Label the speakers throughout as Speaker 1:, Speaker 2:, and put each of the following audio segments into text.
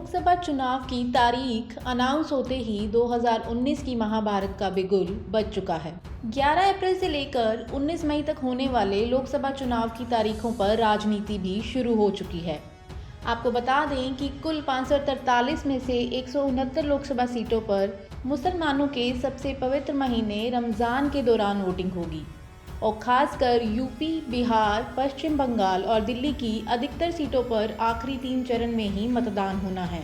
Speaker 1: लोकसभा चुनाव की तारीख अनाउंस होते ही 2019 की महाभारत का बिगुल बज चुका है। 11 अप्रैल से लेकर 19 मई तक होने वाले लोकसभा चुनाव की तारीखों पर राजनीति भी शुरू हो चुकी है। आपको बता दें कि कुल 543 में से 169 लोकसभा सीटों पर मुसलमानों के सबसे पवित्र महीने रमज़ान के दौरान वोटिंग होगी और खासकर यूपी, बिहार, पश्चिम बंगाल और दिल्ली की अधिकतर सीटों पर आखिरी 3 चरण में ही मतदान होना है।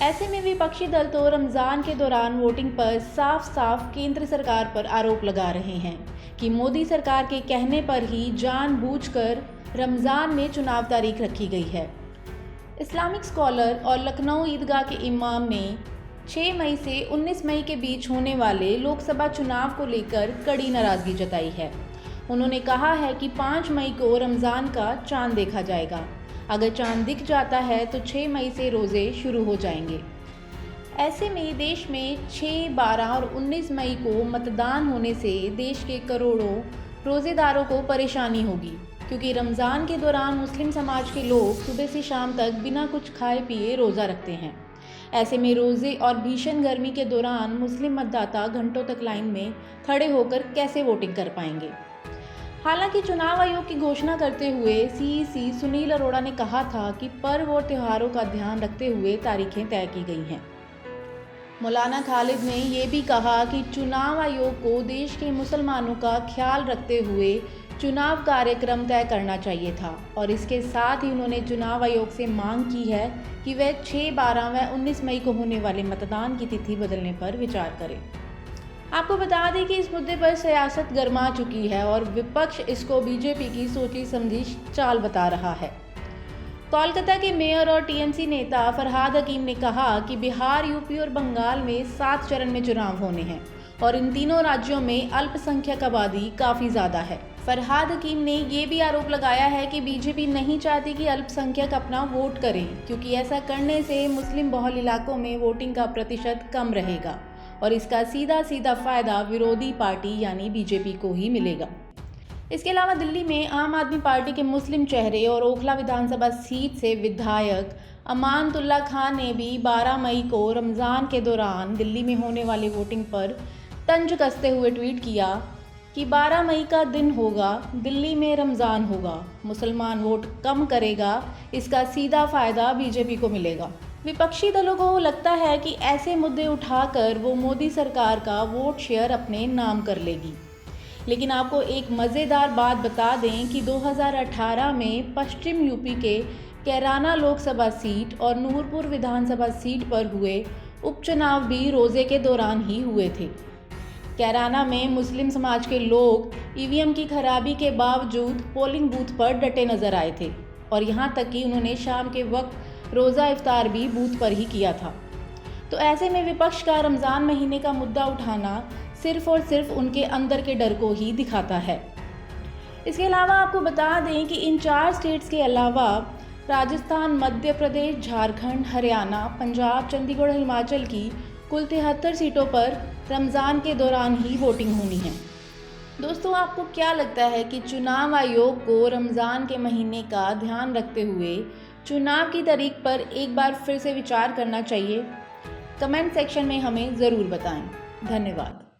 Speaker 1: ऐसे में विपक्षी दल तो रमज़ान के दौरान वोटिंग पर साफ साफ केंद्र सरकार पर आरोप लगा रहे हैं कि मोदी सरकार के कहने पर ही जानबूझकर रमज़ान में चुनाव तारीख रखी गई है। इस्लामिक स्कॉलर और लखनऊ ईदगाह के इमाम ने 6 मई से 19 मई के बीच होने वाले लोकसभा चुनाव को लेकर कड़ी नाराज़गी जताई है। उन्होंने कहा है कि 5 मई को रमज़ान का चांद देखा जाएगा। अगर चांद दिख जाता है तो 6 मई से रोज़े शुरू हो जाएंगे। ऐसे में देश में 6, 12 और 19 मई को मतदान होने से देश के करोड़ों रोज़ेदारों को परेशानी होगी, क्योंकि रमज़ान के दौरान मुस्लिम समाज के लोग सुबह से शाम तक बिना कुछ खाए पिए रोज़ा रखते हैं। ऐसे में रोज़े और भीषण गर्मी के दौरान मुस्लिम मतदाता घंटों तक लाइन में खड़े होकर कैसे वोटिंग कर पाएंगे। हालांकि चुनाव आयोग की घोषणा करते हुए सीईसी सुनील अरोड़ा ने कहा था कि पर्व और त्योहारों का ध्यान रखते हुए तारीखें तय की गई हैं। मौलाना खालिद ने यह भी कहा कि चुनाव आयोग को देश के मुसलमानों का ख्याल रखते हुए चुनाव कार्यक्रम तय करना चाहिए था और इसके साथ ही उन्होंने चुनाव आयोग से मांग की है कि वह 6, 12 व 19 मई को होने वाले मतदान की तिथि बदलने पर विचार करें। आपको बता दें कि इस मुद्दे पर सियासत गर्मा चुकी है और विपक्ष इसको बीजेपी की सोची समझी चाल बता रहा है। कोलकाता के मेयर और टीएमसी नेता फरहाद हकीम ने कहा कि बिहार, यूपी और बंगाल में 7 चरण में चुनाव होने हैं और इन तीनों राज्यों में अल्पसंख्यक आबादी काफ़ी ज़्यादा है। फरहाद हकीम ने ये भी आरोप लगाया है कि बीजेपी नहीं चाहती कि अल्पसंख्यक अपना वोट करें, क्योंकि ऐसा करने से मुस्लिम बहुल इलाकों में वोटिंग का प्रतिशत कम रहेगा और इसका सीधा सीधा फ़ायदा विरोधी पार्टी यानी बीजेपी को ही मिलेगा। इसके अलावा दिल्ली में आम आदमी पार्टी के मुस्लिम चेहरे और ओखला विधानसभा सीट से विधायक अमानतुल्लाह खान ने भी 12 मई को रमज़ान के दौरान दिल्ली में होने वाली वोटिंग पर तंज कसते हुए ट्वीट किया कि 12 मई का दिन होगा, दिल्ली में रमज़ान होगा, मुसलमान वोट कम करेगा, इसका सीधा फ़ायदा बीजेपी को मिलेगा। विपक्षी दलों को लगता है कि ऐसे मुद्दे उठाकर वो मोदी सरकार का वोट शेयर अपने नाम कर लेगी। लेकिन आपको एक मज़ेदार बात बता दें कि 2018 में पश्चिम यूपी के कैराना लोकसभा सीट और नूरपुर विधानसभा सीट पर हुए उपचुनाव भी रोज़े के दौरान ही हुए थे। कैराना में मुस्लिम समाज के लोग ईवीएम की खराबी के बावजूद पोलिंग बूथ पर डटे नजर आए थे और यहाँ तक कि उन्होंने शाम के वक्त रोज़ा इफ्तार भी बूथ पर ही किया था। तो ऐसे में विपक्ष का रमज़ान महीने का मुद्दा उठाना सिर्फ और सिर्फ उनके अंदर के डर को ही दिखाता है। इसके अलावा आपको बता दें कि इन 4 स्टेट्स के अलावा राजस्थान, मध्य प्रदेश, झारखंड, हरियाणा, पंजाब, चंडीगढ़, हिमाचल की कुल 73 सीटों पर रमज़ान के दौरान ही वोटिंग होनी है। दोस्तों, आपको क्या लगता है कि चुनाव आयोग को रमज़ान के महीने का ध्यान रखते हुए चुनाव की तारीख पर एक बार फिर से विचार करना चाहिए? कमेंट सेक्शन में हमें ज़रूर बताएं। धन्यवाद।